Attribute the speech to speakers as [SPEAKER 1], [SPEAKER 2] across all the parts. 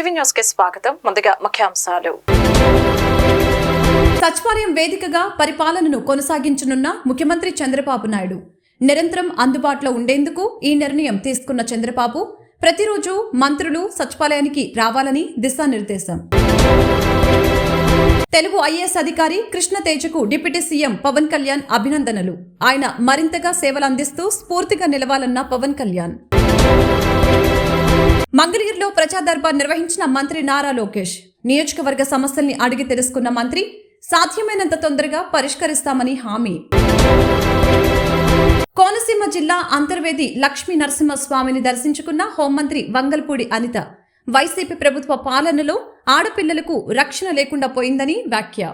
[SPEAKER 1] CTV news కి స్వాగతం. ముందుగా ముఖ్యాంశాలు.
[SPEAKER 2] సచివాలయం వేదికగా పరిపాలనను కొనసాగించనున్న ముఖ్యమంత్రి చంద్రబాబు నాయుడు నిరంతరం అందుబాటులో ఉండేందుకు ఈ నిర్ణయం తీసుకున్న చంద్రబాబు ప్రతిరోజు మంత్రులు సచివాలయానికి రావాలని దిశానిర్దేశం. తెలుగు ఐఏఎస్ అధికారి కృష్ణ తేజకు డిప్యూటీ సీఎం పవన్ కళ్యాణ్ అభినందనలు. ఆయన మరింతగా సేవలు అందిస్తూ స్ఫూర్తిగా నిలవాలన్న పవన్ కళ్యాణ్. మంగళగిరిలో ప్రజా దర్బార్ నిర్వహించిన మంత్రి నారా లోకేష్ నియోజకవర్గ సమస్యల్ని అడిగి తెలుసుకున్న మంత్రి సాధ్యమైనంత తొందరగా పరిష్కరిస్తామని హామీ. కోనసీమ జిల్లా అంతర్వేది లక్ష్మీ నరసింహస్వామిని దర్శించుకున్న హోంమంత్రి వంగల్పూడి అనిత వైసీపీ ప్రభుత్వ పాలనలో ఆడపిల్లలకు రక్షణ లేకుండా పోయిందని వ్యాఖ్య.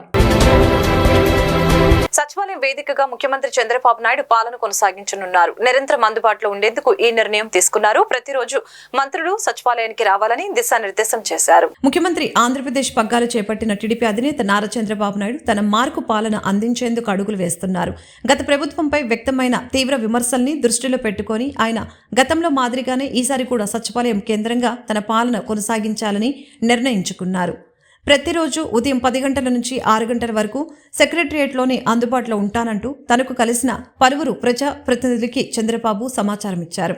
[SPEAKER 1] సచివాలయం వేదికగా ముఖ్యమంత్రి చంద్రబాబు నాయుడు పాలన కొనసాగించనున్నారు. నిరంతరం అందుబాటులో ఉండేందుకు ఈ నిర్ణయం తీసుకున్నారు. ప్రతిరోజు మంత్రులు సచివాలయానికి రావాలని దిశానిర్దేశం చేశారు.
[SPEAKER 2] ముఖ్యమంత్రి ఆంధ్రప్రదేశ్ పగ్గాలు చేపట్టిన టీడీపీ అధినేత నారా చంద్రబాబు నాయుడు తన మార్కు పాలన అందించేందుకు అడుగులు వేస్తున్నారు. గత ప్రభుత్వంపై వ్యక్తమైన తీవ్ర విమర్శల్ని దృష్టిలో పెట్టుకుని ఆయన గతంలో మాదిరిగానే ఈసారి కూడా సచివాలయం కేంద్రంగా తన పాలన కొనసాగించాలని నిర్ణయించుకున్నారు. ప్రతిరోజు ఉదయం 10 గంటల నుంచి 6 గంటల వరకు సెక్రటరియట్లోనే అందుబాటులో ఉంటానంటూ తనకు కలిసిన పలువురు ప్రజా ప్రతినిధులకి చంద్రబాబు సమాచారం ఇచ్చారు.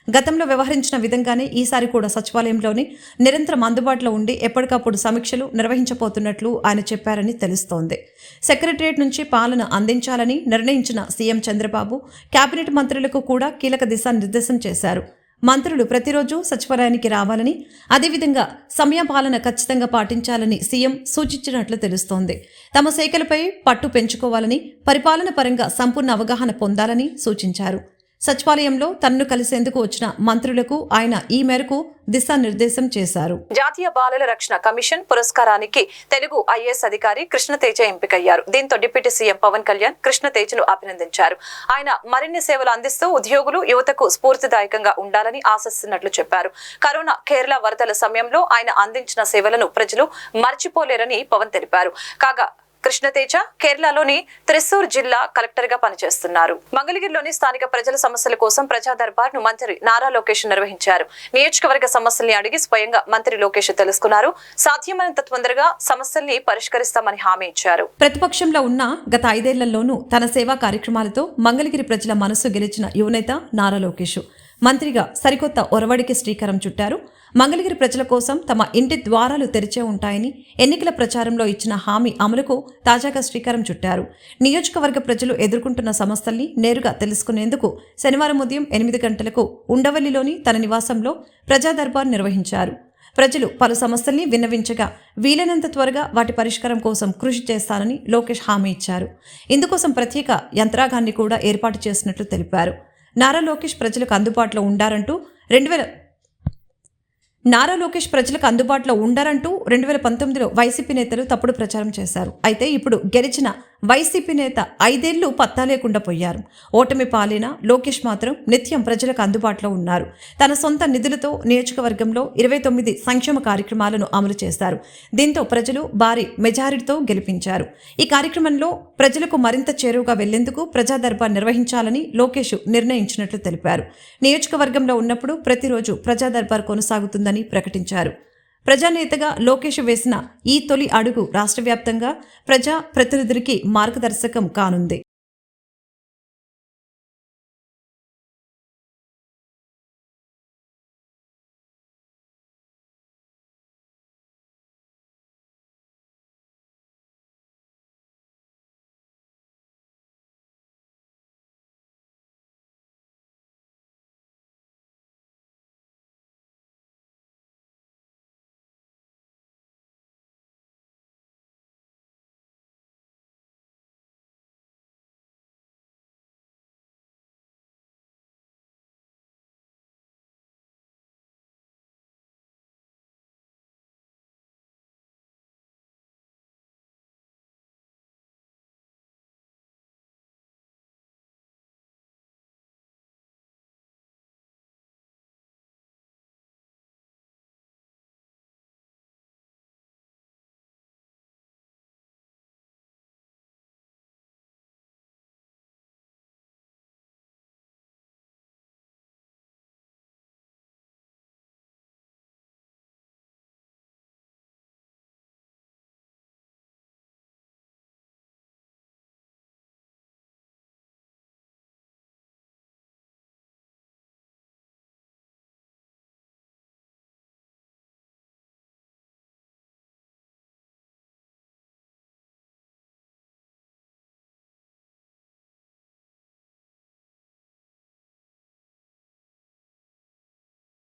[SPEAKER 2] గతంలో వ్యవహరించిన విధంగానే ఈసారి కూడా సచివాలయంలోనే నిరంతరం అందుబాటులో ఉండి ఎప్పటికప్పుడు సమీక్షలు నిర్వహించబోతున్నట్లు ఆయన చెప్పారని తెలుస్తోంది. సెక్రటరియట్ నుంచి పాలన అందించాలని నిర్ణయించిన సీఎం చంద్రబాబు కేబినెట్ మంత్రులకు కూడా కీలక దిశానిర్దేశం చేశారు. మంత్రులు ప్రతిరోజు సచివాలయానికి రావాలని, అదేవిధంగా సమయపాలన ఖచ్చితంగా పాటించాలని సీఎం సూచించినట్లు తెలుస్తోంది. తమ శాఖలపై పట్టు పెంచుకోవాలని, పరిపాలన పరంగా సంపూర్ణ అవగాహన పొందాలని సూచించారు. సచివాలయంలో తనను కలిసేందుకు వచ్చిన మంత్రులకు ఆయన ఈ మేరకు దిశానిర్దేశం చేశారు.
[SPEAKER 1] జాతీయ బాలల రక్షణ కమిషన్ పురస్కారానికి తెలుగు ఐఏఎస్ అధికారి కృష్ణ తేజ ఎంపికయ్యారు. దీంతో డిప్యూటీ సీఎం పవన్ కళ్యాణ్ కృష్ణ తేజను అభినందించారు. ఆయన మరిన్ని సేవలు అందిస్తూ ఉద్యోగులు, యువతకు స్ఫూర్తిదాయకంగా ఉండాలని ఆశిస్తున్నట్లు చెప్పారు. కరోనా, కేరళ వరదల సమయంలో ఆయన అందించిన సేవలను ప్రజలు మర్చిపోలేరని పవన్ తెలిపారు. కాగా కృష్ణతేజ కేరళలోని త్రిశూర్ జిల్లా కలెక్టర్ గా పనిచేస్తున్నారు. మంగళగిరిలోని స్థానిక ప్రజల సమస్యల కోసం ప్రజా దర్బార్ ను మంత్రి నారా లోకేష్ నిర్వహించారు. నియోజకవర్గ సమస్యల్ని అడిగి స్వయంగా మంత్రి లోకేష్ తెలుసుకున్నారు. సాధ్యమైనంత తొందరగా సమస్యల్ని పరిష్కరిస్తామని హామీ ఇచ్చారు.
[SPEAKER 2] ప్రతిపక్షంలో ఉన్న గత 5 ఏళ్లలోనూ తన సేవా కార్యక్రమాలతో మంగళగిరి ప్రజల మనసు గెలిచిన యువనేత నారా లోకేష్ మంత్రిగా సరికొత్త ఒరవడికి శ్రీకారం చుట్టారు. మంగళగిరి ప్రజల కోసం తమ ఇంటి ద్వారాలు తెరిచే ఉంటాయని ఎన్నికల ప్రచారంలో ఇచ్చిన హామీ అమలుకు తాజాగా శ్రీకారం చుట్టారు. నియోజకవర్గ ప్రజలు ఎదుర్కొంటున్న సమస్యల్ని నేరుగా తెలుసుకునేందుకు శనివారం ఉదయం 8 గంటలకు ఉండవల్లిలోని తన నివాసంలో ప్రజా దర్బార్ నిర్వహించారు. ప్రజలు పలు సమస్యల్ని విన్నవించగా వీలైనంత త్వరగా వాటి పరిష్కారం కోసం కృషి చేస్తానని లోకేష్ హామీ ఇచ్చారు. ఇందుకోసం ప్రత్యేక యంత్రాంగాన్ని కూడా ఏర్పాటు చేసినట్లు తెలిపారు. నారా లోకేష్ ప్రజలకు అందుబాటులో ఉండారంటూ 2019లో వైసీపీ నేతలు తప్పుడు ప్రచారం చేశారు. అయితే ఇప్పుడు గెలిచిన వైసీపీ నేత 5 ఏళ్లు పత్తా లేకుండా పోయారు. ఓటమి పాలైన లోకేష్ మాత్రం నిత్యం ప్రజలకు అందుబాటులో ఉన్నారు. తన సొంత నిధులతో నియోజకవర్గంలో 29 సంక్షేమ కార్యక్రమాలను అమలు చేశారు. దీంతో ప్రజలు భారీ మెజారిటీతో గెలిపించారు. ఈ కార్యక్రమంలో ప్రజలకు మరింత చేరువగా వెళ్లేందుకు ప్రజా దర్బార్ నిర్వహించాలని లోకేష్ నిర్ణయించినట్లు తెలిపారు. నియోజకవర్గంలో ఉన్నప్పుడు ప్రతిరోజు ప్రజా దర్బార్ కొనసాగుతుందని ప్రకటించారు. ప్రజానేతగా లోకేష్ వేసిన ఈ తొలి అడుగు రాష్ట్ర వ్యాప్తంగా ప్రజా ప్రతినిధులకి మార్గదర్శకం కానుంది.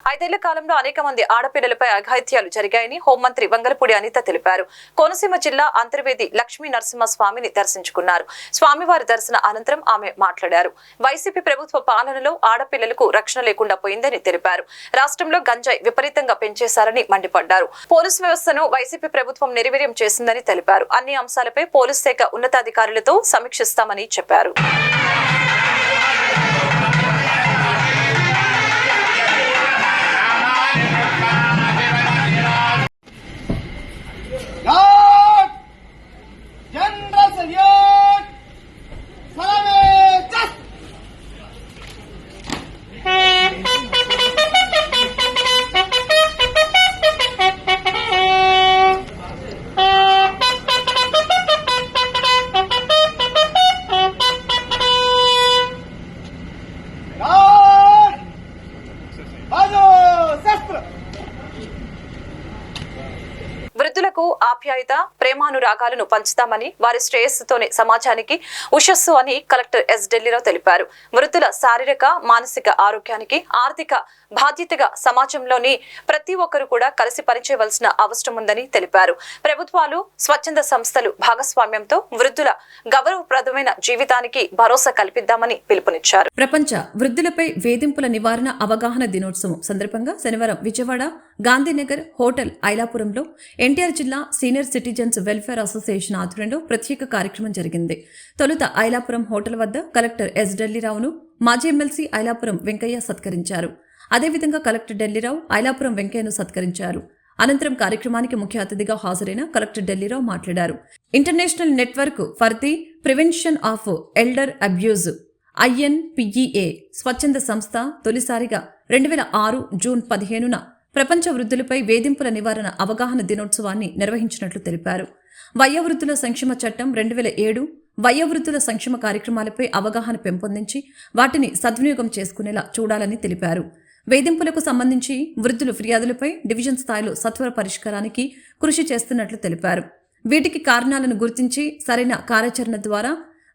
[SPEAKER 1] 5 ఏళ్ల కాలంలో అనేక మంది ఆడపిల్లలపై అఘాయిత్యాలు జరిగాయని హోంమంత్రి వంగలపూడి అనిత తెలిపారు. కోనసీమ జిల్లా అంతర్వేది లక్ష్మీ నరసింహ స్వామిని దర్శించుకున్నారు. స్వామివారి దర్శన అనంతరం ఆమె మాట్లాడారు. వైసీపీ ప్రభుత్వ పాలనలో ఆడపిల్లలకు రక్షణ లేకుండా పోయిందని తెలిపారు. రాష్ట్రంలో గంజాయి విపరీతంగా పెంచేశారని మండిపడ్డారు. పోలీసు వ్యవస్థను వైసీపీ ప్రభుత్వం నిర్వీర్యం చేసిందని తెలిపారు. అన్ని అంశాలపై పోలీసు శాఖ ఉన్నతాధికారులతో సమీక్షిస్తామని చెప్పారు. వృద్ధులకు ఆప్యాయత, ప్రేమానురాగాలను పంచుతామని, వారి శ్రేయస్సుతోనే సమాజానికి ఉషస్సు అని కలెక్టర్ ఎస్ ఢిల్లీరావు తెలిపారు. వృద్ధుల శారీరక, మానసిక ఆరోగ్యానికి ఆర్థిక బాధ్యతగా సమాజంలోని ప్రతి ఒక్కరూ కూడా కలిసి పనిచేయవలసిన అవసరం ఉందని తెలిపారు. ప్రభుత్వాలు, స్వచ్ఛంద సంస్థలు భాగస్వామ్యంతో వృద్ధుల గౌరవప్రదమైన జీవితానికి భరోసా కల్పిద్దామని పిలుపునిచ్చారు.
[SPEAKER 2] ప్రపంచ వృద్ధులపై వేధింపుల నివారణ అవగాహన దినోత్సవం సందర్భంగా శనివారం విజయవాడ గాంధీనగర్ హోటల్ ఐలాపురంలో ఎన్టీఆర్ జిల్లా సీనియర్ సిటిజన్స్ వెల్ఫేర్ అసోసియేషన్ ఆధ్వర్యంలో ప్రత్యేక కార్యక్రమం జరిగింది. తొలుత ఐలాపురం హోటల్ వద్ద కలెక్టర్ ఎస్ ఢిల్లీరావును మాజీ ఎమ్మెల్సీ ఐలాపురం వెంకయ్య సత్కరించారు. అదేవిధంగా కలెక్టర్ ఢిల్లీరావు ఐలాపురం వెంకయ్యను సత్కరించారు. అనంతరం కార్యక్రమానికి ముఖ్య అతిథిగా హాజరైన కలెక్టర్ ఢిల్లీరావు మాట్లాడారు. International network for the prevention of elder abuse INPEA స్వచ్ఛంద సంస్థ తొలిసారిగా 2006 జూన్ 15న ప్రపంచ వృద్ధులపై వేధింపుల నివారణ అవగాహన దినోత్సవాన్ని నిర్వహించినట్లు తెలిపారు. వయోవృద్ధుల సంక్షేమ చట్టం 2007 వయోవృద్ధుల సంక్షేమ కార్యక్రమాలపై అవగాహన పెంపొందించి వాటిని సద్వినియోగం చేసుకునేలా చూడాలని తెలిపారు. వేధింపులకు సంబంధించి వృద్ధుల ఫిర్యాదులపై డివిజన్ స్థాయిలో సత్వర పరిష్కారానికి కృషి చేస్తున్నట్లు తెలిపారు. వీటికి కారణాలను గుర్తించి సరైన కార్యాచరణ ద్వారా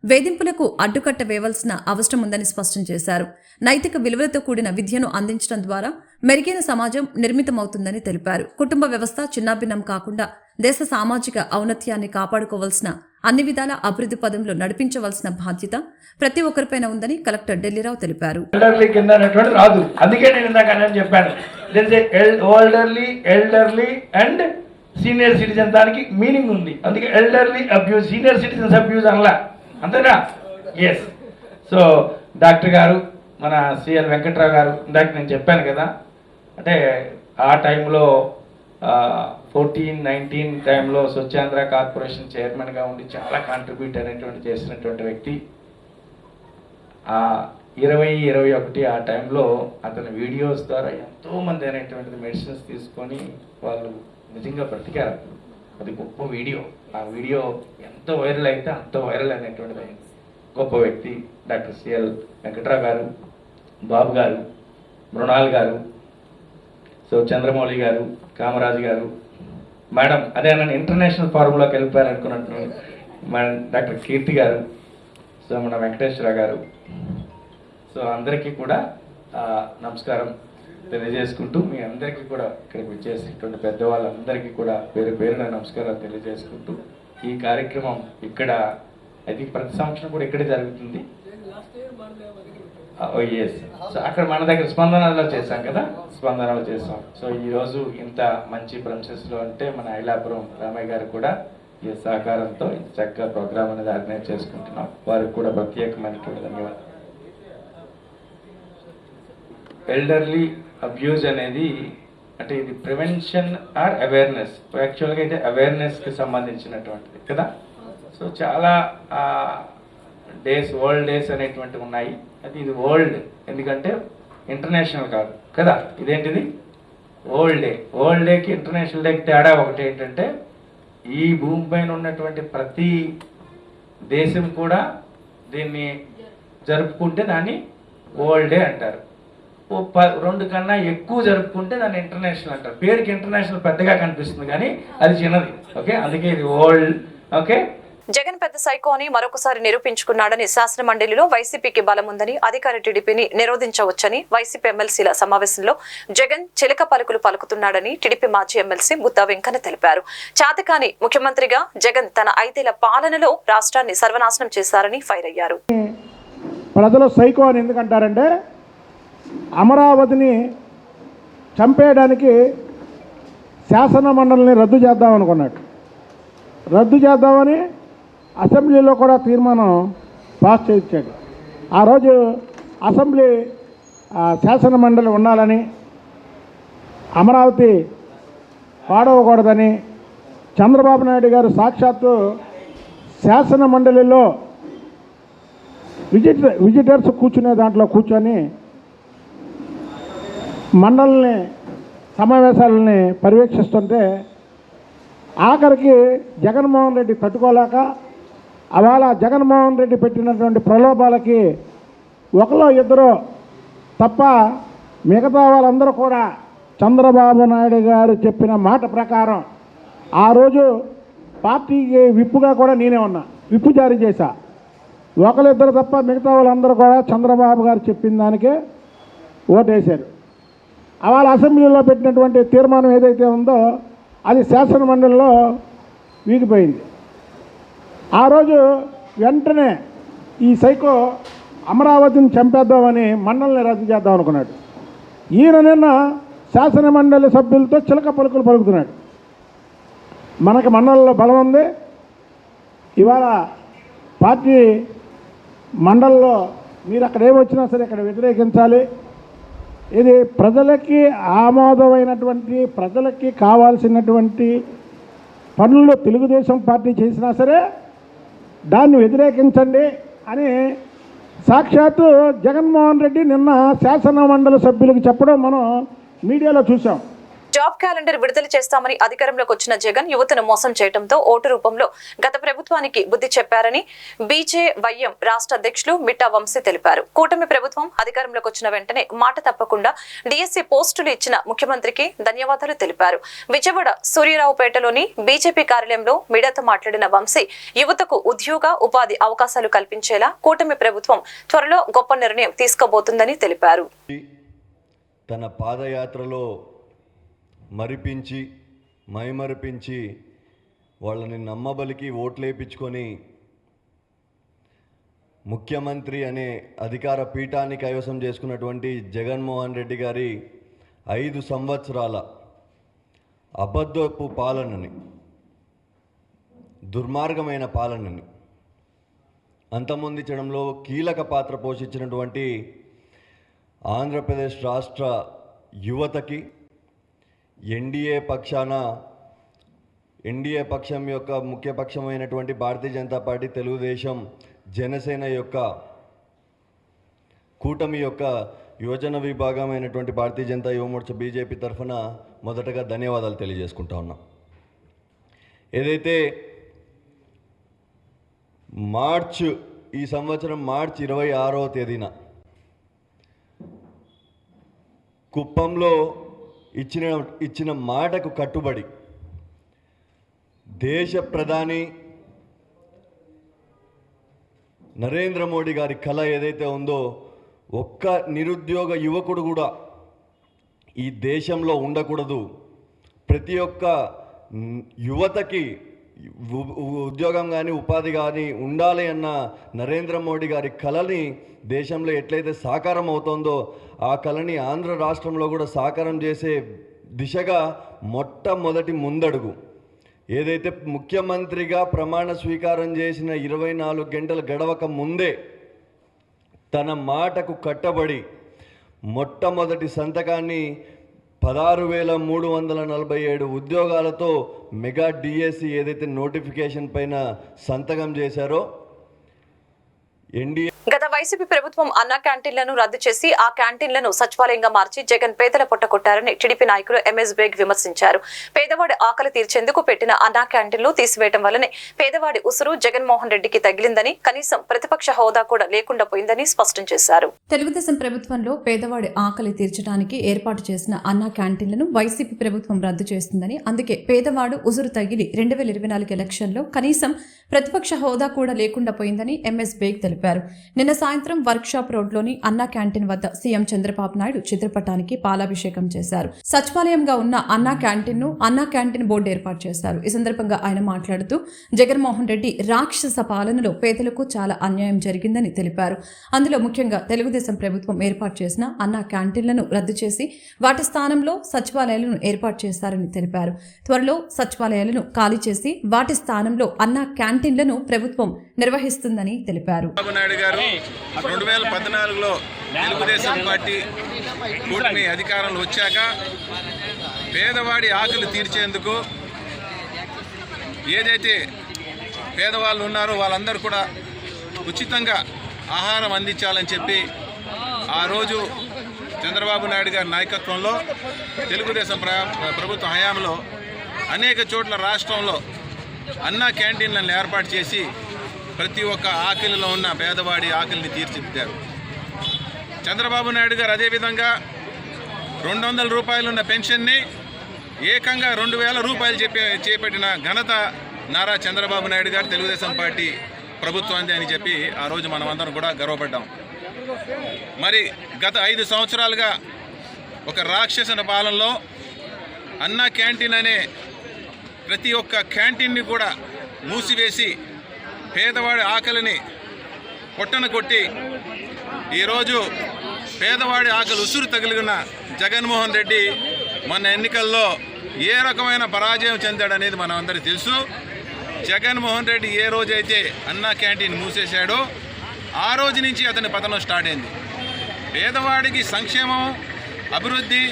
[SPEAKER 2] వేధింపులకు అడ్డుకట్ట వేయవలసిన అవసరం ఉందని స్పష్టం చేశారు. నైతిక విలువలతో కూడిన విద్యను అందించడం ద్వారా మెరుగైన సమాజం నిర్మితమవుతుందని తెలిపారు. కుటుంబ వ్యవస్థ చిన్నాభిన్నం కాకుండా దేశ సామాజిక ఔన్నత్యాన్ని కాపాడుకోవాల్సిన, అన్ని విధాల అభివృద్ధి పదంలో నడిపించవలసిన బాధ్యత ప్రతి ఒక్కరిపైన ఉందని కలెక్టర్ ఢిల్లీరావు తెలిపారు.
[SPEAKER 3] సీనియర్ సిటిజన్ దానికి మీనింగ్ ఉంది. అందుకే elderly abuse, senior citizens abuse అనలా, అంతేనా? ఎస్. సో డాక్టర్ గారు, మన సిఎల్ వెంకట్రావు గారు, ఇందాక నేను చెప్పాను కదా, అంటే ఆ టైంలో 14-19 టైంలో స్వచ్ఛాంధ్ర కార్పొరేషన్ చైర్మన్గా ఉండి చాలా కాంట్రిబ్యూట్ అనేటువంటి చేసినటువంటి వ్యక్తి. 20-21 ఆ టైంలో అతని వీడియోస్ ద్వారా ఎంతోమంది అనేటువంటిది మెడిసిన్స్ తీసుకొని వాళ్ళు నిజంగా బ్రతికారు. అది గొప్ప వీడియో. ఆ వీడియో ఎంత వైరల్ అయితే అంత వైరల్ అనేటువంటిది గొప్ప వ్యక్తి డాక్టర్ సిఎల్ వెంకట్రావు గారు, బాబు గారు, మృణాల్ గారు, సో చంద్రమౌళి గారు, కామరాజు గారు, మేడం అదే నన్ను ఇంటర్నేషనల్ ఫారంలోకి వెళ్ళిపోయారు అనుకున్నట్టు మేడం డాక్టర్ కీర్తి గారు, సో మన వెంకటేశ్వర గారు, సో అందరికీ కూడా నమస్కారం తెలియజేసుకుంటూ, మీ అందరికీ కూడా ఇక్కడికి వచ్చేసినటువంటి పెద్దవాళ్ళందరికీ కూడా పేరు పేరున నమస్కారాలు తెలియజేసుకుంటూ, ఈ కార్యక్రమం ఇక్కడ అది ప్రతి సంవత్సరం కూడా ఇక్కడే జరుగుతుంది. ఎస్. సో అక్కడ మన దగ్గర స్పందనలో చేశాం కదా, స్పందనలో చేసాం. సో ఈరోజు ఇంత మంచి ప్రెమిసెస్లో అంటే మన ఐలాపురం రామయ్య గారు కూడా ఈ సహకారంతో ఇంత చక్కగా ప్రోగ్రామ్ అనేది ఆర్గనైజ్ చేసుకుంటున్నాం. వారికి కూడా ప్రత్యేకమైనటువంటి ధన్యవాదాలు. ఎల్డర్లీ అబ్యూజ్ అనేది అంటే ఇది ప్రివెన్షన్ ఆర్ అవేర్నెస్, యాక్చువల్గా అయితే అవేర్నెస్కి సంబంధించినటువంటిది కదా. సో చాలా డేస్, వరల్డ్ డేస్ అనేటువంటివి ఉన్నాయి. అది ఇది వరల్డ్, ఎందుకంటే ఇంటర్నేషనల్ కాదు కదా. ఇదేంటిది? World day. వరల్డ్ డేకి ఇంటర్నేషనల్ డేకి తేడా ఒకటి ఏంటంటే, ఈ భూమి పైన ఉన్నటువంటి ప్రతి దేశం కూడా దీన్ని జరుపుకుంటే దాన్ని వరల్డ్ డే అంటారు. 2 కన్నా ఎక్కువ జరుపుకుంటే దాన్ని ఇంటర్నేషనల్ అంటారు. పేరుకి ఇంటర్నేషనల్ పెద్దగా కనిపిస్తుంది కానీ అది చిన్నది. ఓకే, అందుకే ఇది వరల్డ్. ఓకే,
[SPEAKER 1] జగన్ పెద్ద సైకో అని మరొకసారి నిరూపించుకున్నాడని శాసన మండలిలో వైసీపీకి బలం ఉందని అధికార టీడీపీని నిరోధించవచ్చని వైసీపీ ఎమ్మెల్సీల సమావేశంలో జగన్ చిలక పలుకులు పలుకుతున్నాడని టీడీపీ మాజీ ఎమ్మెల్సీ బుద్దా వెంకన్న తెలిపారు. చాతకాని ముఖ్యమంత్రిగా జగన్ తన 5 ఏళ్ల పాలనలో రాష్ట్రాన్ని సర్వనాశనం చేశారని ఫైర్ అయ్యారు.
[SPEAKER 4] ప్రజలు సైకో అని ఎందుకంటారంటే అమరావతిని చంపేయడానికి శాసన మండలిని రద్దు చేద్దాం అనుకున్నాడు. రద్దు చేద్దామని అసెంబ్లీలో కూడా తీర్మానం పాస్ చేయించాడు. ఆ రోజు అసెంబ్లీ శాసన మండలి ఉండాలని, అమరావతి పాడవకూడదని చంద్రబాబు నాయుడు గారు సాక్షాత్తు శాసన మండలిలో విజిటర్స్ కూర్చునే దాంట్లో కూర్చొని మండలిని సమావేశాలని పర్యవేక్షిస్తుంటే ఆఖరికి జగన్మోహన్ రెడ్డి తట్టుకోలేక అవాళ జగన్మోహన్ రెడ్డి పెట్టినటువంటి ప్రలోభాలకి ఒకలో ఇద్దరు తప్ప మిగతా వాళ్ళందరూ కూడా చంద్రబాబు నాయుడు గారు చెప్పిన మాట ప్రకారం ఆ రోజు పార్టీకి విప్పుగా కూడా నేనే ఉన్నా, విప్పు జారీ చేశా. ఒకరిద్దరు తప్ప మిగతా వాళ్ళందరూ కూడా చంద్రబాబు గారు చెప్పిన దానికే ఓటేశారు. అవాళ అసెంబ్లీలో పెట్టినటువంటి తీర్మానం ఏదైతే ఉందో అది శాసన మండలిలో వీగిపోయింది. ఆ రోజు వెంటనే ఈ సైకో అమరావతిని చంపేద్దామని మండలిని రద్దు చేద్దాం అనుకున్నాడు. ఈయన నిన్న శాసన మండలి సభ్యులతో చిలక పలుకులు పలుకుతున్నాడు. మనకి మండలిలో బలం ఉంది, ఇవాళ పార్టీ మండలిలో మీరు అక్కడ ఏమొచ్చినా సరే ఇక్కడ వ్యతిరేకించాలి, ఇది ప్రజలకి ఆమోదమైనటువంటి ప్రజలకి కావాల్సినటువంటి పనులు తెలుగుదేశం పార్టీ చేసినా సరే దాన్ని వ్యతిరేకించండి అని సాక్షాత్తు జగన్మోహన్ రెడ్డి నిన్న శాసన మండలి సభ్యులకు చెప్పడం మనం మీడియాలో చూసాం.
[SPEAKER 1] జాబ్ క్యాలెండర్ విడుదల చేస్తామని అధికారంలోకి వచ్చిన జగన్ యువతను మోసం చేయడంతో ఓటు రూపంలో గత ప్రభుత్వానికి బుద్ధి చెప్పారని బీజేవైఎం రాష్ట్ర అధ్యక్షులు మిట్టా వంశీ తెలిపారు. కూటమి ప్రభుత్వం అధికారంలోకి వచ్చిన వెంటనే మాట తప్పకుండా డిఎస్సీ పోస్టులు ఇచ్చిన ముఖ్యమంత్రికి ధన్యవాదాలు తెలిపారు. విజయవాడ సూర్యరావుపేటలోని బీజేపీ కార్యాలయంలో మీడియాతో మాట్లాడిన వంశీ యువతకు ఉద్యోగ ఉపాధి అవకాశాలు కల్పించేలా కూటమి ప్రభుత్వం త్వరలో గొప్ప నిర్ణయం తీసుకోబోతుందని తెలిపారు.
[SPEAKER 5] తన పాదయాత్రలో మరిపించి మైమరిపించి వాళ్ళని నమ్మబలికి ఓట్లేపించుకొని ముఖ్యమంత్రి అనే అధికార పీఠాన్ని కైవసం చేసుకున్నటువంటి జగన్మోహన్ రెడ్డి గారి 5 సంవత్సరాల అబద్ధపు పాలనని, దుర్మార్గమైన పాలనని అంతమొందించడంలో కీలక పాత్ర పోషించినటువంటి ఆంధ్రప్రదేశ్ రాష్ట్ర యువతకి ఎన్డీఏ పక్షం యొక్క ముఖ్యపక్షమైనటువంటి భారతీయ జనతా పార్టీ, తెలుగుదేశం, జనసేన యొక్క కూటమి యొక్క యువజన విభాగమైనటువంటి భారతీయ జనతా యువమోర్చా బీజేపీ తరఫున మొదటగా ధన్యవాదాలు తెలియజేసుకుంటా ఉన్నాం. ఏదైతే ఈ సంవత్సరం మార్చి 26వ తేదీన కుప్పంలో ఇచ్చిన మాటకు కట్టుబడి దేశ ప్రధాని నరేంద్ర మోడీ గారి కళ ఏదైతే ఉందో, ఒక్క నిరుద్యోగ యువకుడు కూడా ఈ దేశంలో ఉండకూడదు, ప్రతి ఒక్క యువతకి ఉద్యోగం కానీ ఉపాధి కానీ ఉండాలి అన్న నరేంద్ర మోడీ గారి కళని దేశంలో ఎట్లయితే సాకారం అవుతుందో ఆ కళని ఆంధ్ర రాష్ట్రంలో కూడా సాకారం చేసే దిశగా మొట్టమొదటి ముందడుగు ఏదైతే ముఖ్యమంత్రిగా ప్రమాణ స్వీకారం చేసిన 24 గంటలు గడవక ముందే తన మాటకు కట్టబడి మొట్టమొదటి సంతకాన్ని 16,347 ఉద్యోగాలతో మెగా డిఎస్సి ఏదైతే నోటిఫికేషన్ పైన సంతకం చేశారో ఎన్డీఏ
[SPEAKER 1] గత వైసీపీ ప్రభుత్వం అన్నా క్యాంటీన్లను రద్దు చేసి ఆ క్యాంటీన్లను సచివాలయంగా మార్చి జగన్ పేదల పొట్టకొట్టారని టీడీపీ నాయకులు ఎంఎస్ బేగ్ విమర్శించారు. పేదవాడి ఆకలి తీర్చేందుకు పెట్టిన అన్నా క్యాంటీన్లు తీసివేయడం వల్లనే పేదవాడి ఉసురు జగన్మోహన్ రెడ్డికి తగిలిందని, కనీసం ప్రతిపక్ష హోదా కూడా లేకుండా పోయిందని స్పష్టం చేశారు.
[SPEAKER 2] తెలుగుదేశం ప్రభుత్వంలో పేదవాడి ఆకలి తీర్చడానికి ఏర్పాటు చేసిన అన్నా క్యాంటీన్లను వైసీపీ ప్రభుత్వం రద్దు చేస్తుందని, అందుకే పేదవాడు ఉసురు తగిలి 2024 ఎలక్షన్లో కనీసం ప్రతిపక్ష హోదా కూడా లేకుండా పోయిందని ఎంఎస్ బేగ్ తెలిపారు. నిన్న సాయంత్రం వర్క్షాప్ రోడ్లోని అన్నా క్యాంటీన్ వద్ద సీఎం చంద్రబాబు నాయుడు చిత్రపటానికి పాలాభిషేకం చేశారు. సచివాలయంగా ఉన్న అన్నా క్యాంటీన్ బోర్డు ఏర్పాటు చేశారు. ఈ సందర్భంగా ఆయన మాట్లాడుతూ జగన్మోహన్ రెడ్డి రాక్షస పాలనలో పేదలకు చాలా అన్యాయం జరిగిందని తెలిపారు. అందులో ముఖ్యంగా తెలుగుదేశం ప్రభుత్వం ఏర్పాటు చేసిన అన్నా క్యాంటీన్లను రద్దు చేసి వాటి స్థానంలో సచివాలయాలను ఏర్పాటు చేశారని తెలిపారు. త్వరలో సచివాలయాలను ఖాళీ చేసి వాటి స్థానంలో అన్నా క్యాంటీన్లను ప్రభుత్వం నిర్వహిస్తుందని తెలిపారు.
[SPEAKER 6] చంద్రబాబు నాయుడు గారు 2014లో తెలుగుదేశం పార్టీ కూటమి అధికారంలో వచ్చాక పేదవాడి ఆకలి తీర్చేందుకు ఏదైతే పేదవాళ్ళు ఉన్నారో వాళ్ళందరూ కూడా ఉచితంగా ఆహారం అందించాలని చెప్పి ఆ రోజు చంద్రబాబు నాయుడు గారి నాయకత్వంలో తెలుగుదేశం ప్రభుత్వ హయాంలో అనేక చోట్ల రాష్ట్రంలో అన్నా క్యాంటీన్లను ఏర్పాటు చేసి ప్రతి ఒక్క ఆకలిలో ఉన్న పేదవాడి ఆకలిని తీర్చిదిద్దారు. చంద్రబాబు నాయుడు గారు అదేవిధంగా 200 రూపాయలున్న పెన్షన్ని ఏకంగా 2000 రూపాయలు చేపట్టిన ఘనత నారా చంద్రబాబు నాయుడు గారు తెలుగుదేశం పార్టీ ప్రభుత్వాన్ని అని చెప్పి ఆ రోజు మనమందరం కూడా గర్వపడ్డాం. మరి గత 5 సంవత్సరాలుగా ఒక రాక్షసన పాలనలో అన్నా క్యాంటీన్ అనే ప్రతి ఒక్క క్యాంటీన్ని కూడా మూసివేసి పేదవాడి ఆకలిని పొట్టన కొట్టి ఈరోజు పేదవాడి ఆకలి ఉసురు తగిలిన జగన్మోహన్ రెడ్డి మొన్న ఎన్నికల్లో ఏ రకమైన పరాజయం చెందాడనేది మనం అందరికీ తెలుసు. జగన్మోహన్ రెడ్డి ఏ రోజైతే అన్నా క్యాంటీన్ మూసేశాడో ఆ రోజు నుంచి అతని పతనం స్టార్ట్ అయింది. పేదవాడికి సంక్షేమం, అభివృద్ధి,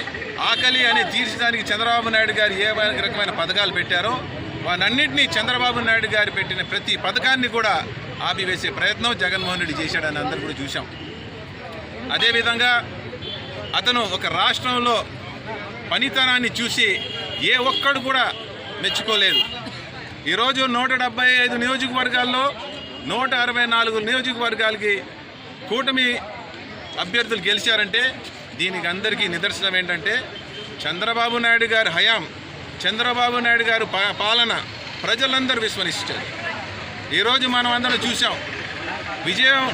[SPEAKER 6] ఆకలి అని తీర్చడానికి చంద్రబాబు నాయుడు గారు ఏ రకమైన పథకాలు పెట్టారో వాటన్నింటినీ చంద్రబాబు నాయుడు గారు పెట్టిన ప్రతి పథకాన్ని కూడా ఆపివేసే ప్రయత్నం జగన్మోహన్ రెడ్డి చేశాడని అందరూ కూడా చూసాం. అదేవిధంగా అతను ఒక రాష్ట్రంలో పనితనాన్ని చూసి ఏ ఒక్కడు కూడా మెచ్చుకోలేదు. ఈరోజు 175 నియోజకవర్గాల్లో 164 నియోజకవర్గాలకి కూటమి అభ్యర్థులు గెలిచారంటే దీనికి అందరికీ నిదర్శనం ఏంటంటే చంద్రబాబు నాయుడు గారి హయాం, చంద్రబాబు నాయుడు గారు పాలన ప్రజలందరూ విస్మరించారు. ఈరోజు మనం అందరం చూసాం విజయం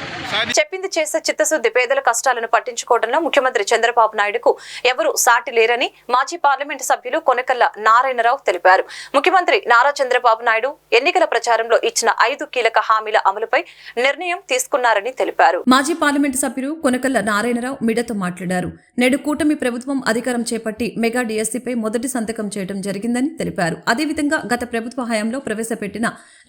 [SPEAKER 1] చెప్పింది చేసే చిత్తశుద్ధి, పేదల కష్టాలను పట్టించుకోవడంలో ముఖ్యమంత్రి చంద్రబాబు నాయుడుకు ఎవరు సాటి లేరని మాజీ పార్లమెంటు సభ్యులు కొనకళ్ళ నారాయణరావు తెలిపారు. ముఖ్యమంత్రి నారా చంద్రబాబు నాయుడు ఎన్నికల ప్రచారంలో ఇచ్చిన 5 కీలక హామీల అమలుపై నిర్ణయం తీసుకున్నారని తెలిపారు.
[SPEAKER 2] మాజీ పార్లమెంటు సభ్యులు కొనకళ్ళ నారాయణరావు మీడియాతో మాట్లాడారు. నేడు కూటమి ప్రభుత్వం అధికారం చేపట్టి మెగా డిఎస్సీపై మొదటి సంతకం చేయడం జరిగిందని తెలిపారు. అదేవిధంగా గత ప్రభుత్వ హయాంలో ప్రవేశపెట్టిన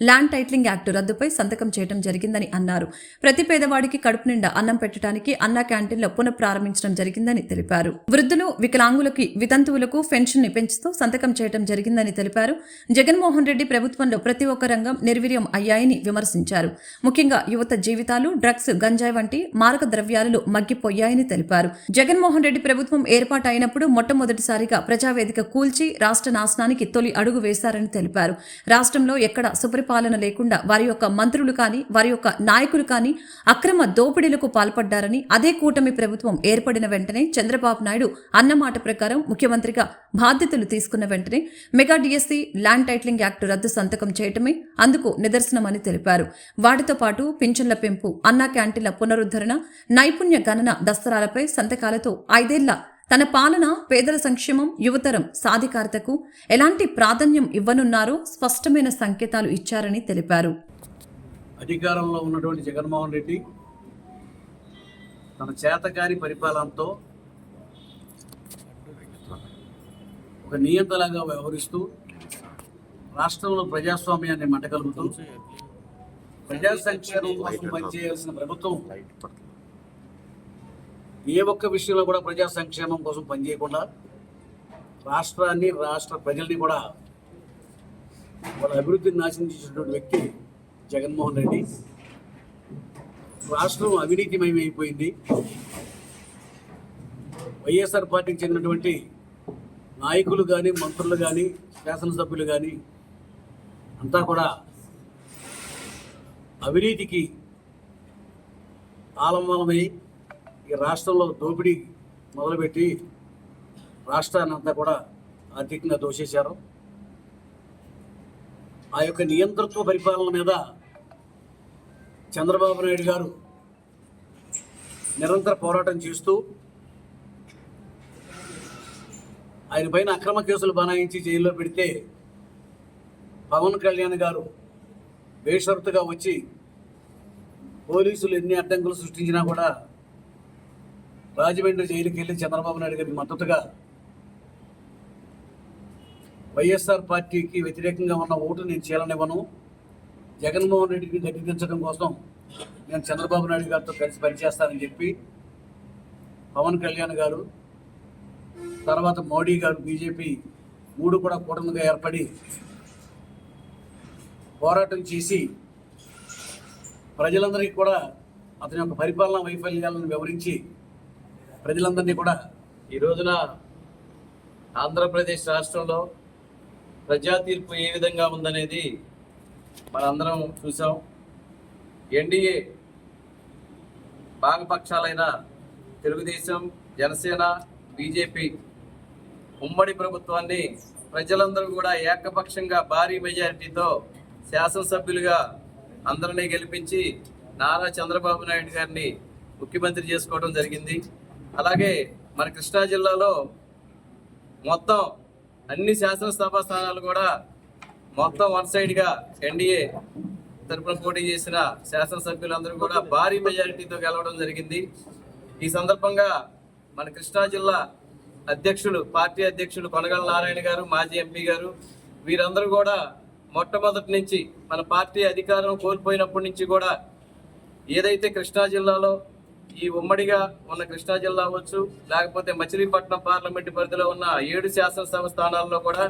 [SPEAKER 2] ల్యాండ్ టైటిలింగ్ యాక్టు రద్దుపై సంతకం చేయడం జరిగిందని అన్నారు. ప్రతి పేదవాడికి కడుపు నిండా అన్నం పెట్టడానికి అన్నా క్యాంటీన్లో పునఃప్రారంభించడం జరిగిందని తెలిపారు. వృద్ధులు, వికలాంగులకి, వితంతువులకు పెన్షన్ ని పెంచుతూ సంతకం చేయడం జరిగిందని తెలిపారు. జగన్మోహన్ రెడ్డి ప్రభుత్వంలో ప్రతి ఒక్క రంగం నిర్వీర్యం అయ్యాయని విమర్శించారు. ముఖ్యంగా యువత జీవితాలు డ్రగ్స్, గంజాయి వంటి మారక ద్రవ్యాలు మగ్గిపోయాయని తెలిపారు. జగన్మోహన్ రెడ్డి ప్రభుత్వం ఏర్పాటు అయినప్పుడు మొట్టమొదటిసారిగా ప్రజావేదిక కూల్చి రాష్ట్ర నాశనానికి తొలి అడుగు వేశారని తెలిపారు. రాష్ట్రంలో ఎక్కడ సుపరిపాలన లేకుండా వారి యొక్క మంత్రులు కానీ వారి యొక్క నాయకులు కానీ అక్రమ దోపిడీలకు పాల్పడ్డారని, అదే కూటమి ప్రభుత్వం ఏర్పడిన వెంటనే చంద్రబాబు నాయుడు అన్నమాట ప్రకారం ముఖ్యమంత్రిగా బాధ్యతలు తీసుకున్న వెంటనే mega DSC land titling act రద్దు సంతకం చేయటమే అందుకు నిదర్శనమని తెలిపారు. వాటితో పాటు పింఛన్ల పెంపు, అన్నా క్యాంటీన్ల పునరుద్ధరణ, నైపుణ్య గణన దస్తరాలపై సంతకాలతో 5 ఏళ్ల తన పాలన పేదల సంక్షేమం, యువతరం సాధికారతకు ఎలాంటి ప్రాధాన్యం ఇవ్వనున్నారో స్పష్టమైన సంకేతాలు ఇచ్చారని తెలిపారు.
[SPEAKER 7] అధికారంలో ఉన్నటువంటి జగన్మోహన్ రెడ్డి తన చేతకారి పరిపాలనతో ఒక నియంతలాగా వ్యవహరిస్తూ రాష్ట్రంలో ప్రజాస్వామ్యాన్ని మంటగలుగుతూ ప్రజా సంక్షేమం కోసం పనిచేయాల్సిన ప్రభుత్వం ఏ ఒక్క విషయంలో కూడా ప్రజా సంక్షేమం కోసం పనిచేయకుండా రాష్ట్రాన్ని, రాష్ట్ర ప్రజల్ని కూడా వాళ్ళ అభివృద్ధిని నాశనం చేసినటువంటి వ్యక్తి జగన్మోహన్ రెడ్డి. రాష్ట్రం అవినీతిమయమైపోయింది. వైఎస్ఆర్ పార్టీకి చెందినటువంటి నాయకులు కానీ, మంత్రులు కానీ, శాసనసభ్యులు కానీ అంతా కూడా అవినీతికి ఆలంబనమై ఈ రాష్ట్రంలో దోపిడీ మొదలుపెట్టి రాష్ట్రాన్ని అంతా కూడా ఆర్థికంగా దోషేశారు. ఆ యొక్క నియంతృత్వ పరిపాలన మీద చంద్రబాబు నాయుడు గారు నిరంతర పోరాటం చేస్తూ ఆయన పైన అక్రమ కేసులు బనాయించి జైల్లో పెడితే పవన్ కళ్యాణ్ గారు బేషరతుగా వచ్చి పోలీసులు ఎన్ని అడ్డంకులు సృష్టించినా కూడా రాజమండ్రి జైలుకి వెళ్ళి చంద్రబాబు నాయుడు గారికి మద్దతుగా వైఎస్ఆర్ పార్టీకి వ్యతిరేకంగా ఉన్న ఓటు నేను చీలనివ్వను, జగన్మోహన్ రెడ్డిని గద్దెదించడం కోసం నేను చంద్రబాబు నాయుడు గారితో కలిసి పనిచేస్తానని చెప్పి పవన్ కళ్యాణ్ గారు, తర్వాత మోడీ గారు, బీజేపీ మూడు కూడా కూటమిగా ఏర్పడి పోరాటం చేసి ప్రజలందరికీ కూడా అతని యొక్క పరిపాలనా వైఫల్యాలను వివరించి ప్రజలందరినీ కూడా
[SPEAKER 8] ఈ రోజున ఆంధ్రప్రదేశ్ రాష్ట్రంలో ప్రజా తీర్పు ఏ విధంగా ఉందనేది మనందరం చూసాం. ఎన్డీఏ భాగపక్షాలైన తెలుగుదేశం, జనసేన, బీజేపీ ఉమ్మడి ప్రభుత్వాన్ని ప్రజలందరూ కూడా ఏకపక్షంగా భారీ మెజారిటీతో శాసనసభ్యులుగా అందరినీ గెలిపించి నారా చంద్రబాబు నాయుడు గారిని ముఖ్యమంత్రి చేసుకోవడం జరిగింది. అలాగే మన కృష్ణా జిల్లాలో మొత్తం అన్ని శాసనసభ స్థానాలు కూడా మొత్తం వన్ సైడ్గా ఎన్డీఏ తరపున పోటీ చేసిన శాసనసభ్యులందరూ కూడా భారీ మెజారిటీతో గెలవడం జరిగింది. ఈ సందర్భంగా మన కృష్ణా జిల్లా అధ్యక్షులు, పార్టీ అధ్యక్షులు కొనగళ్ళ నారాయణ గారు, మాజీ ఎంపీ గారు, వీరందరూ కూడా మొట్టమొదటి నుంచి మన పార్టీ అధికారం కోల్పోయినప్పటి నుంచి కూడా ఏదైతే కృష్ణా జిల్లాలో ఈ ఉమ్మడిగా ఉన్న కృష్ణా జిల్లా అవ్వచ్చు, లేకపోతే మచిలీపట్నం పార్లమెంటు పరిధిలో ఉన్న 7 శాసనసభ స్థానాల్లో కూడా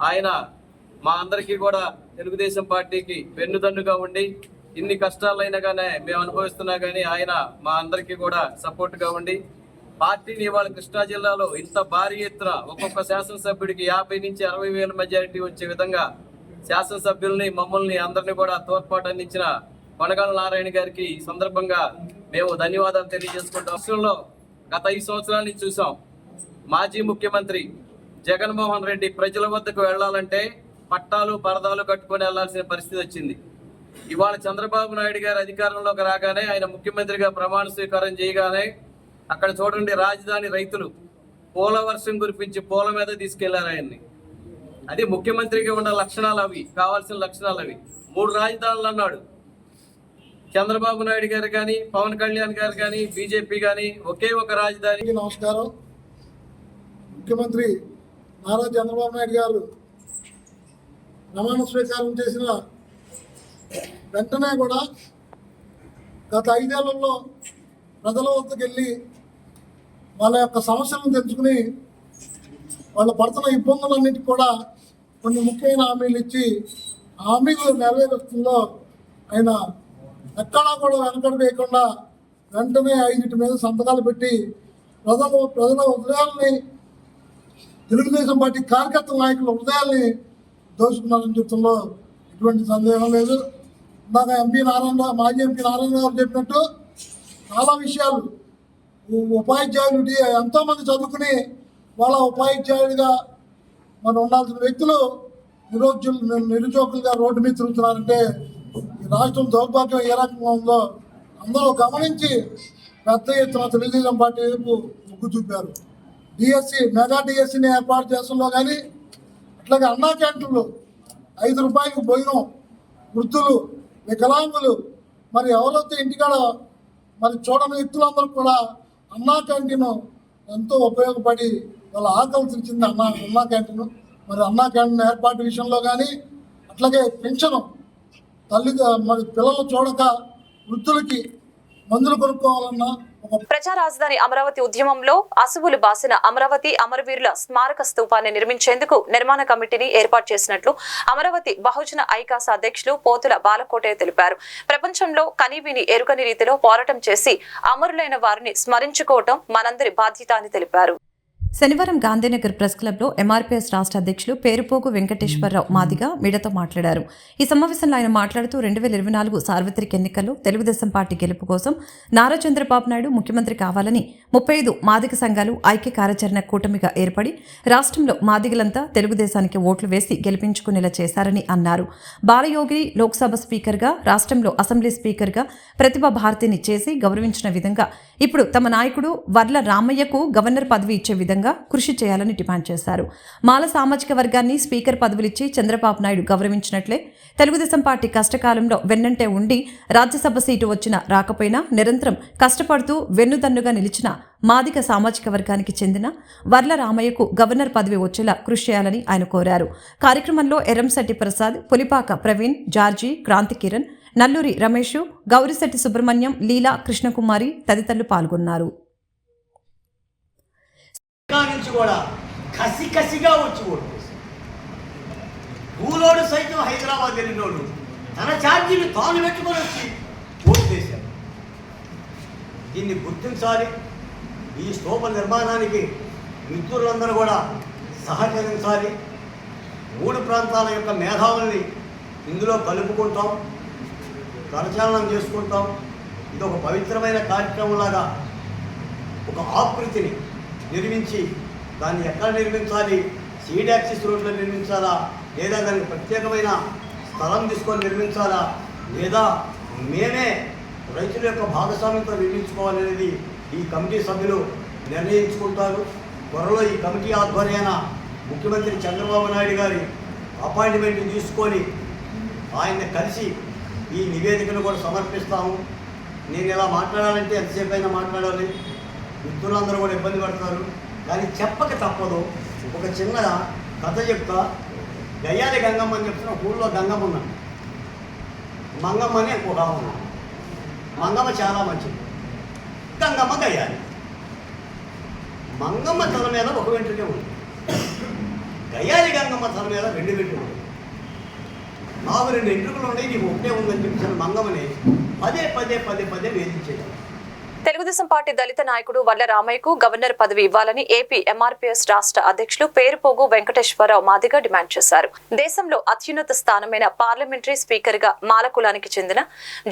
[SPEAKER 8] ఆయన మా అందరికీ కూడా తెలుగుదేశం పార్టీకి వెన్నుదన్నుగా ఉండి ఇన్ని కష్టాలైనా కానీ మేము అనుభవిస్తున్నా కానీ ఆయన మా అందరికీ కూడా సపోర్ట్గా ఉండి పార్టీని ఇవాళ కృష్ణా జిల్లాలో ఇంత భారీ ఎత్తున ఒక్కొక్క శాసనసభ్యుడికి 50 నుంచి 60 వేల మెజారిటీ వచ్చే విధంగా శాసనసభ్యుల్ని, మమ్మల్ని అందరినీ కూడా తోడ్పాటు అందించిన కొనగళ్ళ నారాయణ గారికి ఈ సందర్భంగా మేము ధన్యవాదాలు తెలియజేసుకుంటాం. రాష్ట్రంలో గత 5 సంవత్సరాల నుంచి చూసాం, మాజీ ముఖ్యమంత్రి జగన్మోహన్ రెడ్డి ప్రజల వద్దకు వెళ్లాలంటే పట్టాలు పరదాలు కట్టుకొని వెళ్లాల్సిన పరిస్థితి వచ్చింది. ఇవాళ చంద్రబాబు నాయుడు గారు అధికారంలోకి రాగానే, ఆయన ముఖ్యమంత్రిగా ప్రమాణ స్వీకారం చేయగానే అక్కడ చూడండి, రాజధాని రైతులు పూల వర్షం కురిపించి పూల మీద తీసుకెళ్లారు ఆయన్ని. అది ముఖ్యమంత్రిగా ఉన్న లక్షణాలు, అవి కావాల్సిన లక్షణాలు అవి. 3 రాజధానులు అన్నాడు చంద్రబాబు నాయుడు గారు కానీ, పవన్ కళ్యాణ్ గారు కానీ, బీజేపీ కానీ ఒకే ఒక రాజధాని.
[SPEAKER 9] నమస్కారం. ముఖ్యమంత్రి నారా చంద్రబాబు నాయుడు గారు ప్రమాణ స్వీకారం చేసిన వెంటనే కూడా గత 5 ఏళ్లలో ప్రజల వద్దకు వెళ్ళి వాళ్ళ యొక్క సమస్యలను తెలుసుకుని వాళ్ళు పడుతున్న ఇబ్బందులన్నిటికీ కూడా కొన్ని ముఖ్యమైన హామీలు ఇచ్చి హామీలు నెరవేరుస్తుందో ఆయన ఎక్కడా కూడా వెనకడు వేయకుండా వెంటనే 5 మీద సంతకాలు పెట్టి ప్రజల హృదయాల్ని, తెలుగుదేశం పార్టీ కార్యకర్త నాయకుల హృదయాల్ని దోచుకున్నారని చెప్తుందో ఎటువంటి సందేహం లేదు. ఇందాక మాజీ ఎంపీ నారాయణ గారు చెప్పినట్టు చాలా విషయాలు, ఉపాధ్యాయులు ఎంతోమంది చదువుకుని వాళ్ళ ఉపాధ్యాయుడిగా మనం ఉండాల్సిన వ్యక్తులు నిరుద్యోగులుగా రోడ్డు మీద తిరుగుతున్నారంటే ఈ రాష్ట్రం దౌర్భాగ్యం ఏ రకంగా ఉందో అందరూ గమనించి పెద్ద ఎత్తున తెలుగుదేశం పార్టీ వైపు మొగ్గు చూపారు. మెగా డిఎస్సిని ఏర్పాటు చేస్తుందో కానీ, అట్లాగే అన్నా క్యాంటీన్లు 5 రూపాయలకు భోజనం, వృద్ధులు, వికలాంగులు, మరి ఎవరైతే ఇంటికాడ మరి చూడని వ్యక్తులందరూ కూడా అన్నా క్యాంటీన్ ఎంతో ఉపయోగపడి వాళ్ళ ఆకలి తీర్చింది అన్నా క్యాంటీన్. మరి అన్నా క్యాంటీన్ ఏర్పాటు విషయంలో కానీ, అట్లాగే పెన్షన్, మరి పిల్లలు చూడక వృద్ధులకి మందులు కొనుక్కోవాలన్నా
[SPEAKER 1] ప్రజా రాజధాని అమరావతి ఉద్యమంలో అసువులు బాసిన అమరావతి అమరవీరుల స్మారక స్తూపాన్ని నిర్మించేందుకు నిర్మాణ కమిటీని ఏర్పాటు చేసినట్లు అమరావతి బహుజన ఐకాస అధ్యక్షులు పోతుల బాలకోటయ్య తెలిపారు. ప్రపంచంలో కనీవిని ఎరుగని రీతిలో పోరాటం చేసి అమరులైన వారిని స్మరించుకోవటం మనందరి బాధ్యత అని తెలిపారు.
[SPEAKER 2] శనివారం గాంధీనగర్ ప్రెస్ క్లబ్లో ఎంఆర్పీఎస్ రాష్ట్ర అధ్యక్షులు పేరుపోగు వెంకటేశ్వరరావు మాదిగ మీడియాతో మాట్లాడారు. ఈ సమావేశంలో ఆయన మాట్లాడుతూ 2024 సార్వత్రిక ఎన్నికల్లో తెలుగుదేశం పార్టీ గెలుపు కోసం నారా చంద్రబాబు నాయుడు ముఖ్యమంత్రి కావాలని 35 మాదిగ సంఘాలు ఐక్య కార్యాచరణ కూటమిగా ఏర్పడి రాష్ట్రంలో మాదిగలంతా తెలుగుదేశానికి ఓట్లు వేసి గెలిపించుకునేలా చేశారని అన్నారు. బాలయోగి లోక్సభ స్పీకర్గా, రాష్ట్రంలో అసెంబ్లీ స్పీకర్గా ప్రతిభా భారతిని చేసి గౌరవించిన విధంగా ఇప్పుడు తమ నాయకుడు వర్ల రామయ్యకు గవర్నర్ పదవి ఇచ్చే విధంగా కృషి చేయాలని డిమాండ్ చేశారు. మాల సామాజిక వర్గాన్ని స్పీకర్ పదవులిచ్చి చంద్రబాబు నాయుడు గౌరవించినట్లే తెలుగుదేశం పార్టీ కష్టకాలంలో వెన్నంటే ఉండి రాజ్యసభ సీటు వచ్చినా రాకపోయినా నిరంతరం కష్టపడుతూ వెన్నుదన్నుగా నిలిచిన మాదిగ సామాజిక వర్గానికి చెందిన వర్ల రామయ్యకు గవర్నర్ పదవి వచ్చేలా కృషి చేయాలని ఆయన కోరారు. కార్యక్రమంలో ఎర్రంశెట్టి ప్రసాద్, పులిపాక ప్రవీణ్, జార్జి, క్రాంతి కిరణ్, నల్లూరి రమేష్, గౌరిశెట్టి సుబ్రహ్మణ్యం, లీలా, కృష్ణకుమారి తదితరులు పాల్గొన్నారు.
[SPEAKER 10] నుంచి కూడా కసిగా వచ్చి ఓటు ఊలోడు సైతం హైదరాబాద్ వెళ్ళినోడు తన ఛార్జీని తాను పెట్టుకొని వచ్చి ఓటు చేశారు. దీన్ని గుర్తించాలి. ఈ స్తూప నిర్మాణానికి మిత్రులందరూ కూడా సహకరించాలి. 3 ప్రాంతాల యొక్క మేధావుల్ని ఇందులో కలుపుకుంటాం, కరచాలనం చేసుకుంటాం. ఇది ఒక పవిత్రమైన కార్యక్రమంలాగా ఒక ఆకృతిని నిర్మించి దాన్ని ఎక్కడ నిర్మించాలి, సీడ్ యాక్సిస్ రోడ్లో నిర్మించాలా, లేదా దానికి ప్రత్యేకమైన స్థలం తీసుకొని నిర్మించాలా, లేదా మేమే రైతుల యొక్క భాగస్వామ్యంతో నిర్మించుకోవాలనేది ఈ కమిటీ సభ్యులు నిర్ణయించుకుంటారు. త్వరలో ఈ కమిటీ ఆధ్వర్యాన ముఖ్యమంత్రి చంద్రబాబు నాయుడు గారి అపాయింట్మెంట్ తీసుకొని ఆయన్ని కలిసి ఈ నివేదికను కూడా సమర్పిస్తాము. నేను ఇలా మాట్లాడాలంటే ఎంతసేపు అయినా మాట్లాడాలి, మిత్రులందరూ కూడా ఇబ్బంది పడతారు. కానీ చెప్పక తప్పదు. ఒక చిన్న కథ చెప్తా. గయ్యాలి గంగమ్మ అని చెప్తున్న ఊళ్ళో గంగమ్మ ఉన్నాను, మంగమ్మ అని ఒక ఉన్నాను. మంగమ్మ చాలా మంచిది, గంగమ్మ గయ్యాలి. మంగమ్మ తల మీద ఒక వెంట్రుకే ఉంది, గయ్యాలి గంగమ్మ తల మీద 2 వెంట్రుకలు ఉంది. నాకు 2 వెంట్రుకలు ఉన్నాయి, నీకు ఒకటే ఉందని చెప్పిన మంగమ్మని పదే వేధించేది.
[SPEAKER 1] తెలుగుదేశం పార్టీ దళిత నాయకుడు వర్ల రామయ్యకు గవర్నర్ పదవి ఇవ్వాలని ఏపీ ఎంఆర్పీఎస్ రాష్ట్ర అధ్యక్షులు పేరుపోగు వెంకటేశ్వరరావు మాదిగ డిమాండ్ చేశారు. దేశంలో అత్యున్నత స్థానమైన పార్లమెంటరీ స్పీకర్ గా మాల కులానికి చెందిన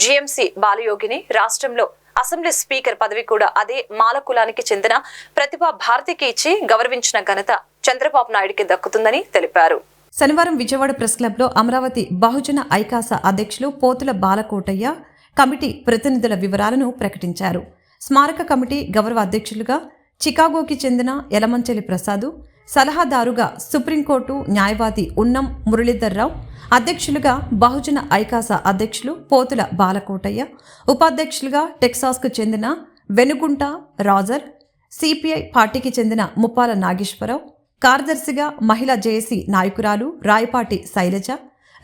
[SPEAKER 1] జీఎంసీ బాలయోగిని, రాష్ట్రంలో అసెంబ్లీ స్పీకర్ పదవి కూడా అదే మాల కులానికి చెందిన ప్రతిభా భారతికి ఇచ్చి గౌరవించిన ఘనత చంద్రబాబు నాయుడికి దక్కుతుందని తెలిపారు.
[SPEAKER 2] శనివారం విజయవాడ ప్రెస్ క్లబ్లో అమరావతి బహుజన ఐకాస అధ్యక్షులు పోతుల బాలకోటయ్య కమిటీ ప్రతినిధుల వివరాలను ప్రకటించారు. స్మారక కమిటీ గౌరవ అధ్యక్షులుగా చికాగోకి చెందిన యలమంచలి ప్రసాదు, సలహాదారుగా సుప్రీంకోర్టు న్యాయవాది ఉన్నం మురళీధర్రావు, అధ్యక్షులుగా బహుజన ఐకాస అధ్యక్షులు పోతుల బాలకోటయ్య, ఉపాధ్యక్షులుగా టెక్సాస్కు చెందిన వెనుగుంట రాజర్, సిపిఐ పార్టీకి చెందిన ముప్పాల నాగేశ్వరరావు, కార్యదర్శిగా మహిళా జేఏసీ నాయకురాలు రాయపాటి శైలజ,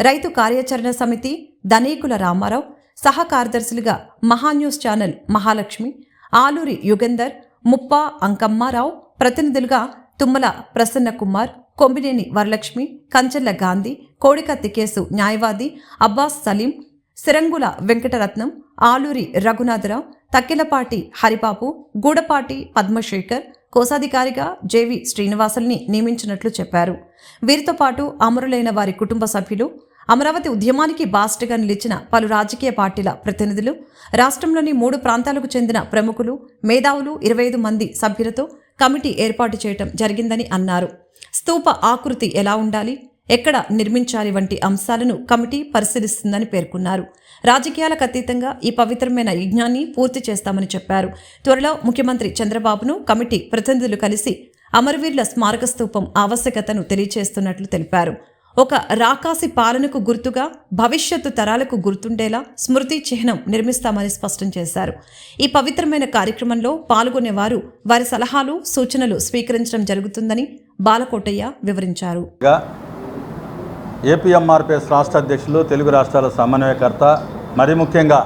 [SPEAKER 2] రైతు కార్యాచరణ సమితి దనేకుల రామారావు, సహ కార్యదర్శులుగా మహాన్యూస్ ఛానల్ మహాలక్ష్మి, ఆలూరి యుగంధర్, ముప్పా అంకమ్మారావు, ప్రతినిధులుగా తుమ్మల ప్రసన్న కుమార్, కొంబినేని వరలక్ష్మి, కంచెల్ల గాంధీ, కోడికత్తి కేసు న్యాయవాది అబ్బాస్ సలీం, సిరంగుల వెంకటరత్నం, ఆలూరి రఘునాథరావు, తక్కెలపాటి హరిబాబు, గూడపాటి పద్మశేఖర్, కోశాధికారిగా జేవి శ్రీనివాసుల్ని నియమించినట్లు చెప్పారు. వీరితో పాటు అమరులైన వారి కుటుంబ సభ్యులు, అమరావతి ఉద్యమానికి బాస్ట్గా నిలిచిన పలు రాజకీయ పార్టీల ప్రతినిధులు, రాష్ట్రంలోని 3 ప్రాంతాలకు చెందిన ప్రముఖులు, మేధావులు 25 మంది సభ్యులతో కమిటీ ఏర్పాటు చేయడం జరిగిందని అన్నారు. స్తూప ఆకృతి ఎలా ఉండాలి, ఎక్కడ నిర్మించాలి వంటి అంశాలను కమిటీ పరిశీలిస్తుందని పేర్కొన్నారు. రాజకీయాలకు అతీతంగా ఈ పవిత్రమైన యజ్ఞాన్ని పూర్తి చేస్తామని చెప్పారు. త్వరలో ముఖ్యమంత్రి చంద్రబాబును కమిటీ ప్రతినిధులు కలిసి అమరవీరుల స్మారక స్తూపం ఆవశ్యకతను తెలియజేస్తున్నట్లు తెలిపారు. ఒక రాకాసి పాలనకు గుర్తుగా భవిష్యత్తు తరాలకు గుర్తుండేలా స్మృతి చిహ్నం నిర్మిస్తామని స్పష్టం చేశారు. ఈ పవిత్రమైన కార్యక్రమంలో పాల్గొనేవారు వారి సలహాలు, సూచనలు స్వీకరించడం జరుగుతుందని బాలకోటయ్య వివరించారు.
[SPEAKER 11] ఏపీఎంఆర్పీఎస్ రాష్ట్ర అధ్యక్షులు, తెలుగు రాష్ట్రాల సమన్వయకర్త, మరి ముఖ్యంగా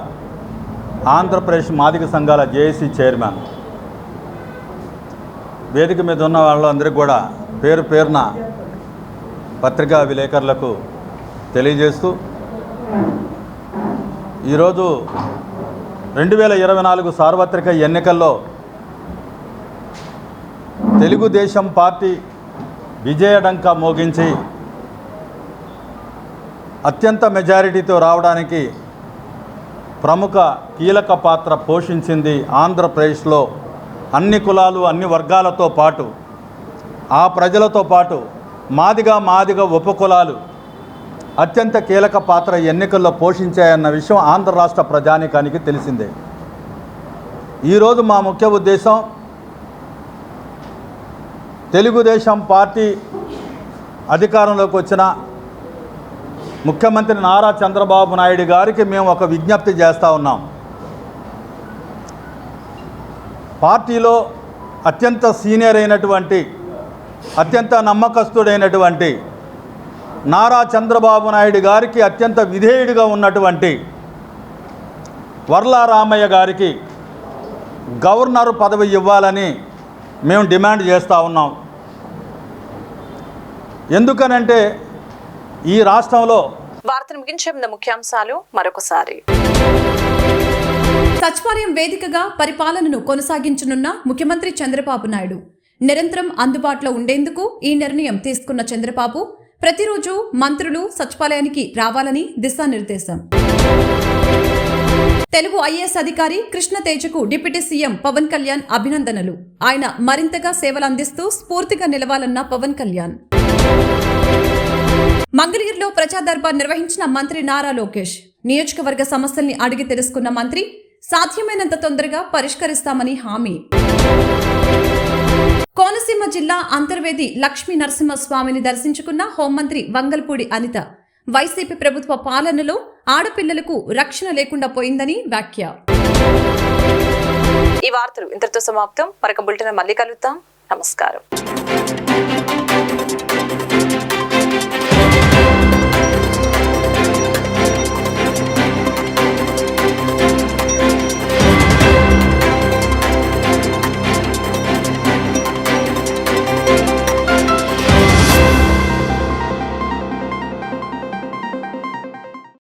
[SPEAKER 11] ఆంధ్రప్రదేశ్ మాదిగ సంఘాల జేఏసీ చైర్మన్. వేదిక మీద ఉన్న వాళ్ళందరికీ కూడా పేరు పేరున పత్రికా విలేకరులకు తెలియజేస్తూ, ఈరోజు 2024 సార్వత్రిక ఎన్నికల్లో తెలుగుదేశం పార్టీ విజయడంకా మోగించి అత్యంత మెజారిటీతో రావడానికి ప్రముఖ కీలక పాత్ర పోషించింది ఆంధ్రప్రదేశ్లో అన్ని కులాలు అన్ని వర్గాలతో పాటు ఆ ప్రజలతో పాటు మాదిగ ఉపకులాలు అత్యంత కీలక పాత్ర ఎన్నికల్లో పోషించాయన్న విషయం ఆంధ్ర రాష్ట్ర ప్రజానీకానికి తెలిసిందే. ఈరోజు మా ముఖ్య ఉద్దేశం తెలుగుదేశం పార్టీ అధికారంలోకి వచ్చిన ముఖ్యమంత్రి నారా చంద్రబాబు నాయుడు గారికి మేము ఒక విజ్ఞప్తి చేస్తూ ఉన్నాం. పార్టీలో అత్యంత సీనియర్ అయినటువంటి అత్యంత నమ్మకస్తుడైనటువంటి నారా చంద్రబాబు నాయుడు గారికి అత్యంత విధేయుడిగా ఉన్నటువంటి వర్ల రామయ్య గారికి గవర్నర్ పదవి ఇవ్వాలని మేము డిమాండ్ చేస్తూ ఉన్నాం. ఎందుకనంటే ఈ రాష్ట్రంలో
[SPEAKER 1] వార్తను ముగించే ముందు ముఖ్యాంశాలు మరొకసారి.
[SPEAKER 2] సచివాలయం వేదికగా పరిపాలనను కొనసాగించనున్న ముఖ్యమంత్రి చంద్రబాబు నాయుడు. నిరంతరం అందుబాటులో ఉండేందుకు ఈ నిర్ణయం తీసుకున్న చంద్రబాబు ప్రతిరోజు మంత్రులు సచివాలయానికి రావాలని దిశానిర్దేశం. తెలుగు ఐఏఎస్ అధికారి కృష్ణ తేజకు డిప్యూటీ సీఎం పవన్ కళ్యాణ్ అభినందనలు. ఆయన మరింతగా సేవలు అందిస్తూ స్ఫూర్తిగా నిలవాలన్న పవన్ కళ్యాణ్. మంగళగిరిలో ప్రజా దర్బార్ నిర్వహించిన మంత్రి నారా లోకేష్. నియోజకవర్గ సమస్యల్ని అడిగి తెలుసుకున్న మంత్రి సాధ్యమైనంత తొందరగా పరిష్కరిస్తామని హామీ. కోనసీమ జిల్లా అంతర్వేది లక్ష్మీ నరసింహస్వామిని దర్శించుకున్న హోంమంత్రి వంగల్పూడి అనిత. వైసీపీ ప్రభుత్వ పాలనలో ఆడపిల్లలకు రక్షణ లేకుండా పోయిందని వ్యాఖ్య.
[SPEAKER 1] ఈ వార్తలు ఇంతటితో సమాప్తం. మరొక బులెటిన్ మళ్ళీ కలుద్దాం. నమస్కారం.